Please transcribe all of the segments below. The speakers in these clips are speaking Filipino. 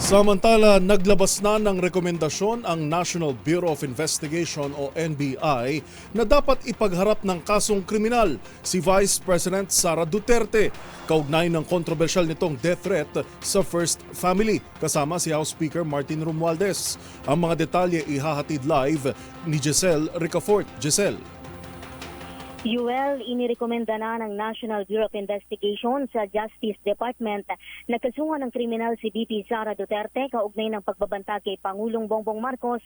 Samantala, naglabas na ng rekomendasyon ang National Bureau of Investigation o NBI na dapat ipagharap ng kasong kriminal si Vice President Sara Duterte kaugnay ng kontrobersyal nitong death threat sa First Family kasama si House Speaker Martin Romualdez. Ang mga detalye ihahatid live ni Giselle Ricafort. Giselle. Inirekomenda na ng National Bureau of Investigation sa Justice Department na kasuhan ng kriminal si VP Sara Duterte kaugnay ng pagbabanta kay Pangulong Bongbong Marcos,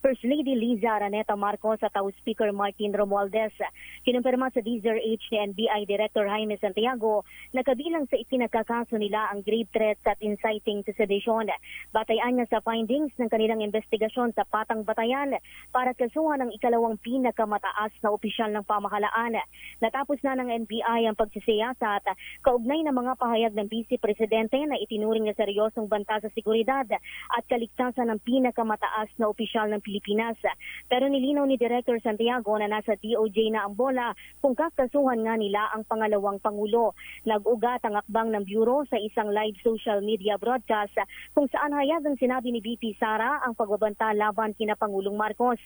First Lady Liza Araneta Marcos at House Speaker Martin Romualdez. Kinumpirma sa DZRH ni NBI Director Jaime Santiago na kabilang sa ipinagkakaso nila ang grave threats at inciting to sedition. Batayan niya sa findings ng kanilang investigasyon sa Patang Batayan para kasuhan ng ikalawang pinakamataas na opisyal ng pamahalaan. Natapos na ng NBI ang pagsisiyasat kaugnay ng mga pahayag ng Vice Presidente na itinuring na seryosong banta sa seguridad at kaligtasan ng pinakamataas na opisyal ng Pilipinas. Pero nilinaw ni Director Santiago na nasa DOJ na ang bola kung kakasuhan nga nila ang pangalawang Pangulo. Nag-ugat ang akbang ng Bureau sa isang live social media broadcast kung saan hayagang sinabi ni VP Sara ang pagbabanta laban kina Pangulong Marcos.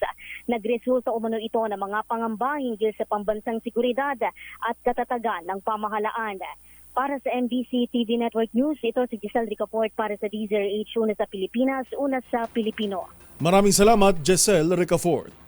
Nagresulta umano ito ng mga pangamba hinggil sa pambansang seguridad at katatagan ng pamahalaan. Para sa NBC TV Network News, ito si Giselle Ricafort para sa DZRH, una sa Pilipinas, una sa Pilipino. Maraming salamat, Giselle Ricafort.